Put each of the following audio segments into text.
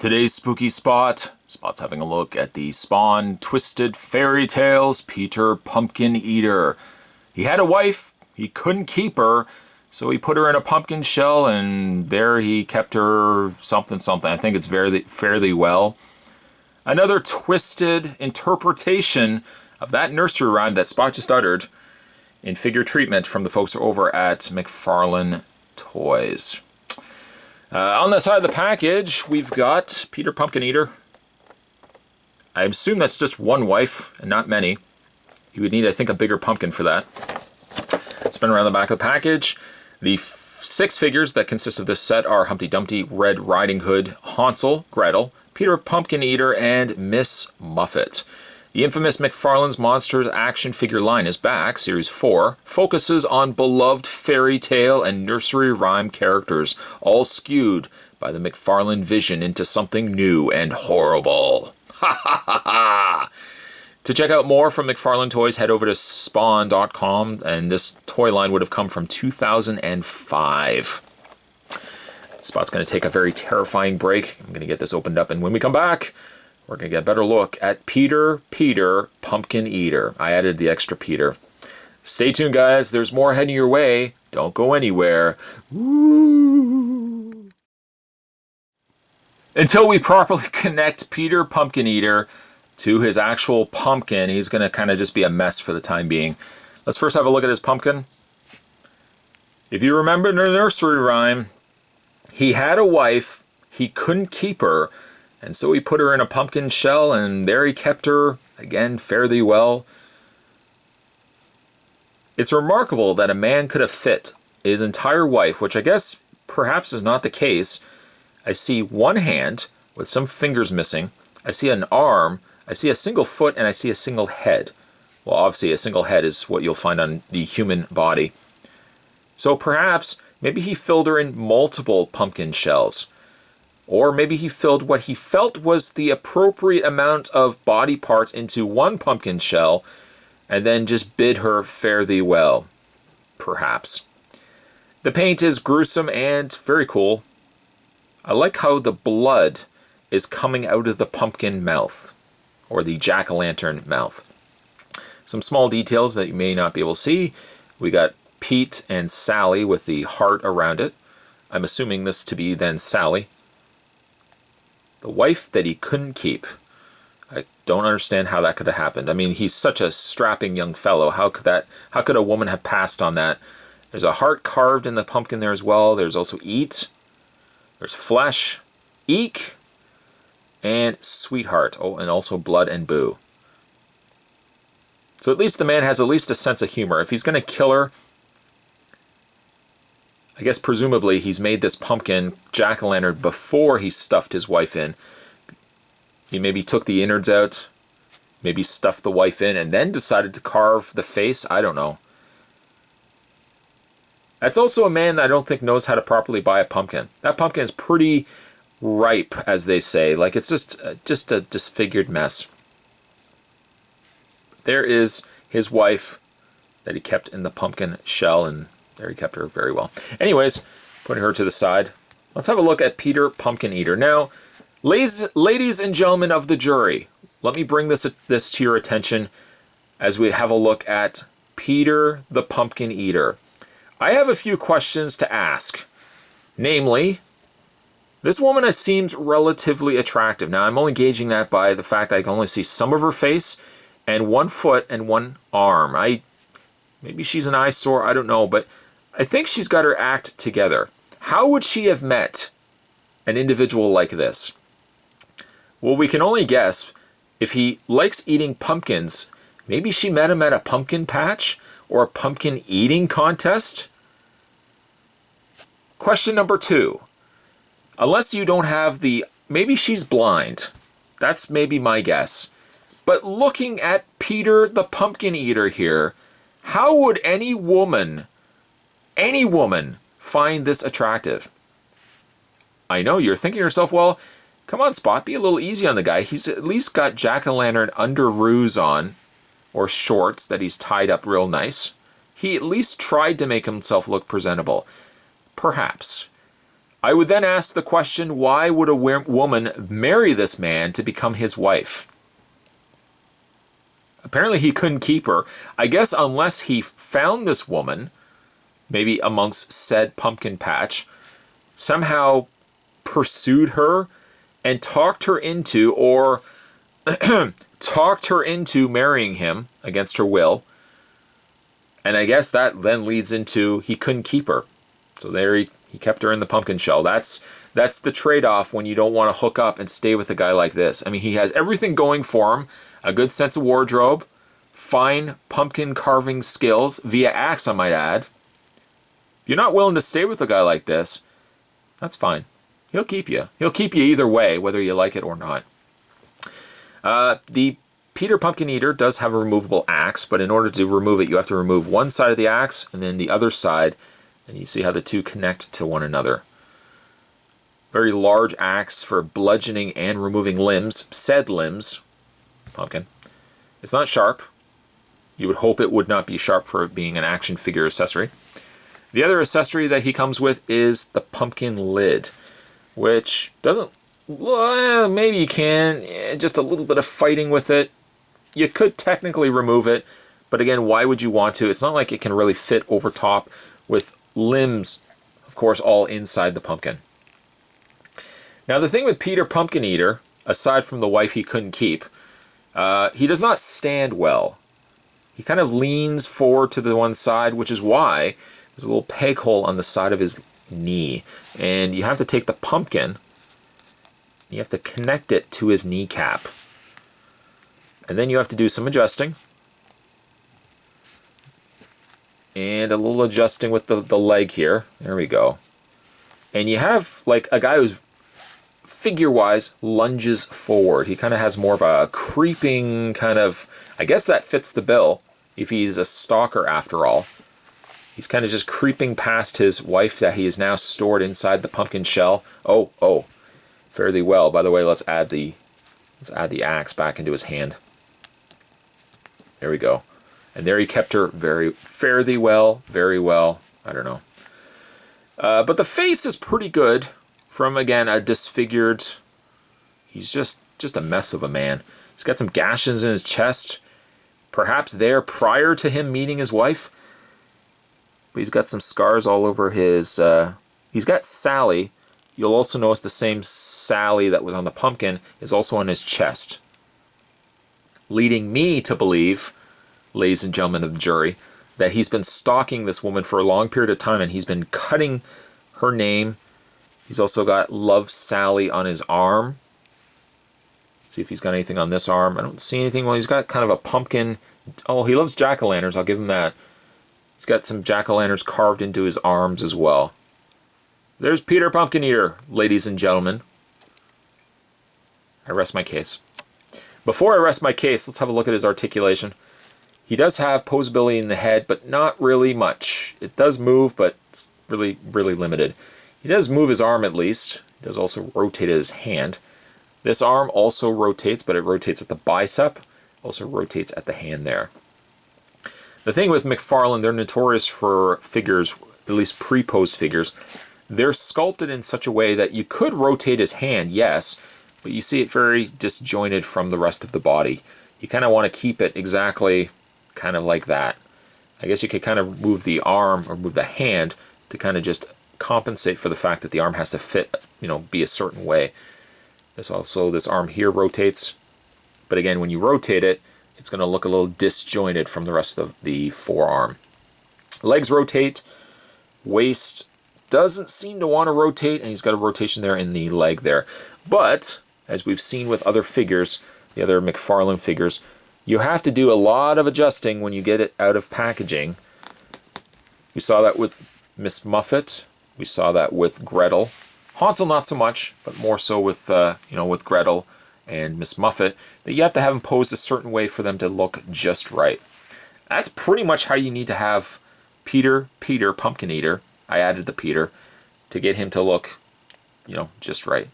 Today's spooky spot. Spot's having a look at the Spawn Twisted Fairy Tales Peter Pumpkin Eater. He had a wife, he couldn't keep her, so he put her in a pumpkin shell and there he kept her something. I think it's fairly well. Another twisted interpretation of that nursery rhyme that Spot just uttered in figure treatment from the folks over at McFarlane Toys. On the side of the package, we've got Peter Pumpkin Eater. I assume that's just one wife and not many. You would need, I think, a bigger pumpkin for that. Spin around the back of the package. The 6 figures that consist of this set are Humpty Dumpty, Red Riding Hood, Hansel, Gretel, Peter Pumpkin Eater, and Miss Muffet. The infamous McFarlane's Monsters action figure line is back. Series 4 focuses on beloved fairy tale and nursery rhyme characters, all skewed by the McFarlane vision into something new and horrible. Ha ha ha ha! To check out more from McFarlane Toys, head over to spawn.com, and this toy line would have come from 2005. Spot's going to take a very terrifying break. I'm going to get this opened up, and when we come back, we're going to get a better look at Peter Pumpkin Eater. I added the extra Peter. Stay tuned, guys. There's more heading your way. Don't go anywhere. Woo! Until we properly connect Peter Pumpkin Eater to his actual pumpkin, he's going to kind of just be a mess for the time being. Let's first have a look at his pumpkin. If you remember the nursery rhyme, he had a wife, he couldn't keep her, and so he put her in a pumpkin shell, and there he kept her, again, fairly well. It's remarkable that a man could have fit his entire wife, which I guess perhaps is not the case. I see one hand with some fingers missing. I see an arm. I see a single foot, and I see a single head. Well, obviously, a single head is what you'll find on the human body. So perhaps, maybe he filled her in multiple pumpkin shells. Or maybe he filled what he felt was the appropriate amount of body parts into one pumpkin shell and then just bid her fare thee well. Perhaps. The paint is gruesome and very cool. I like how the blood is coming out of the pumpkin mouth, or the jack-o'-lantern mouth. Some small details that you may not be able to see. We got Pete and Sally with the heart around it. I'm assuming this to be then Sally. The wife that he couldn't keep. I don't understand how that could have happened. I mean, he's such a strapping young fellow. How could a woman have passed on that? There's a heart carved in the pumpkin there as well. There's also eat. There's flesh, eek, and sweetheart. Oh, and also blood and boo. So at least the man has at least a sense of humor. If he's going to kill her, I guess presumably he's made this pumpkin jack-o'-lantern before he stuffed his wife in. He maybe took the innards out, maybe stuffed the wife in, and then decided to carve the face. I don't know. That's also a man that I don't think knows how to properly buy a pumpkin. That pumpkin is pretty ripe, as they say. Like, it's just a disfigured mess. There is his wife that he kept in the pumpkin shell, and there he kept her very well. Anyways, putting her to the side, let's have a look at Peter Pumpkin Eater. Now, ladies and gentlemen of the jury, let me bring this to your attention as we have a look at Peter the Pumpkin Eater. I have a few questions to ask. Namely, this woman seems relatively attractive. Now, I'm only gauging that by the fact that I can only see some of her face and one foot and one arm. Maybe she's an eyesore, I don't know, but I think she's got her act together. How would she have met an individual like this? Well, we can only guess. If he likes eating pumpkins, maybe she met him at a pumpkin patch or a pumpkin eating contest? Question number 2. Unless you don't have maybe she's blind. That's maybe my guess. But looking at Peter the Pumpkin Eater here, how would any woman find this attractive? I know you're thinking to yourself, well, come on, Spot, be a little easy on the guy. He's at least got jack-o'-lantern underoos on, or shorts that he's tied up real nice. He at least tried to make himself look presentable. Perhaps. I would then ask the question, why would a woman marry this man to become his wife? Apparently he couldn't keep her. I guess unless he found this woman, maybe amongst said pumpkin patch, somehow pursued her and talked her into, or talked her into marrying him against her will. And I guess that then leads into he couldn't keep her. So there he kept her in the pumpkin shell. That's the trade-off when you don't want to hook up and stay with a guy like this. I mean, he has everything going for him. A good sense of wardrobe. Fine pumpkin carving skills. Via axe, I might add. If you're not willing to stay with a guy like this, that's fine. He'll keep you. He'll keep you either way, whether you like it or not. The Peter Pumpkin Eater does have a removable axe, but in order to remove it, you have to remove one side of the axe and then the other side, and you see how the two connect to one another. Very large axe for bludgeoning and removing limbs, said limbs. Pumpkin. It's not sharp. You would hope it would not be sharp for it being an action figure accessory. The other accessory that he comes with is the pumpkin lid, which doesn't, well, maybe you can, just a little bit of fighting with it. You could technically remove it, but again, why would you want to? It's not like it can really fit over top with limbs, of course, all inside the pumpkin. Now the thing with Peter Pumpkin Eater, aside from the wife he couldn't keep, he does not stand well. He kind of leans forward to the one side, which is why there's a little peg hole on the side of his knee. And you have to take the pumpkin, you have to connect it to his kneecap. And then you have to do some adjusting. And a little adjusting with the leg here. There we go. And you have like a guy who's figure-wise lunges forward. He kind of has more of a creeping kind of, I guess that fits the bill if he's a stalker after all. He's kind of just creeping past his wife that he is now stored inside the pumpkin shell. Oh, fairly well. By the way, let's add the axe back into his hand. There we go. And there he kept her fairly well, very well. I don't know. But the face is pretty good. From, again, a disfigured, he's just a mess of a man. He's got some gashes in his chest, perhaps there prior to him meeting his wife. But he's got some scars all over his, he's got Sally. You'll also notice the same Sally that was on the pumpkin is also on his chest. Leading me to believe, ladies and gentlemen of the jury, that he's been stalking this woman for a long period of time and he's been cutting her name. He's also got Love Sally on his arm. See if he's got anything on this arm. I don't see anything. Well, he's got kind of a pumpkin. Oh, he loves jack-o'-lanterns. I'll give him that. He's got some jack-o'-lanterns carved into his arms as well. There's Peter Pumpkin Eater, ladies and gentlemen. I rest my case. Before I rest my case, let's have a look at his articulation. He does have posability in the head, but not really much. It does move, but it's really, really limited. He does move his arm at least. He does also rotate his hand. This arm also rotates, but it rotates at the bicep. Also rotates at the hand there. The thing with McFarlane, they're notorious for figures, at least pre-posed figures. They're sculpted in such a way that you could rotate his hand, yes, but you see it very disjointed from the rest of the body. You kind of want to keep it exactly kind of like that. I guess you could kind of move the arm or move the hand to kind of just compensate for the fact that the arm has to fit, be a certain way. This arm here rotates, but again, when you rotate it, it's going to look a little disjointed from the rest of the forearm. Legs rotate, waist doesn't seem to want to rotate, and he's got a rotation there in the leg there. But, as we've seen with other figures, the other McFarlane figures, you have to do a lot of adjusting when you get it out of packaging. We saw that with Miss Muffet. We saw that with Gretel. Hansel not so much, but more so with with Gretel and Miss Muffet, that you have to have them posed a certain way for them to look just right. That's pretty much how you need to have Peter Pumpkin Eater. I added the Peter to get him to look, just right.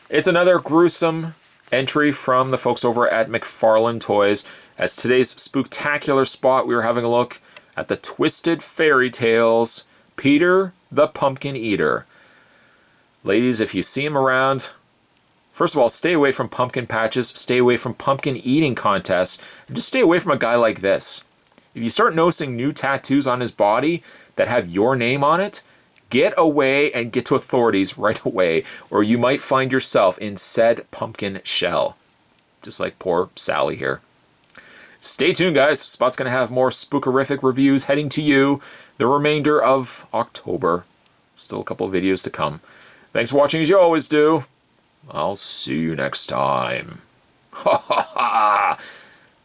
It's another gruesome entry from the folks over at McFarlane Toys. As today's spooktacular spot, we were having a look at the Twisted Fairy Tales Peter the pumpkin eater. Ladies, if you see him around, first of all, stay away from pumpkin patches, stay away from pumpkin eating contests, and just stay away from a guy like this. If you start noticing new tattoos on his body that have your name on it, get away and get to authorities right away, or you might find yourself in said pumpkin shell. Just like poor Sally here. Stay tuned, guys. Spot's going to have more spookerific reviews heading to you the remainder of October. Still a couple of videos to come. Thanks for watching as you always do. I'll see you next time. Ha ha ha!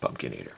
Pumpkin Eater.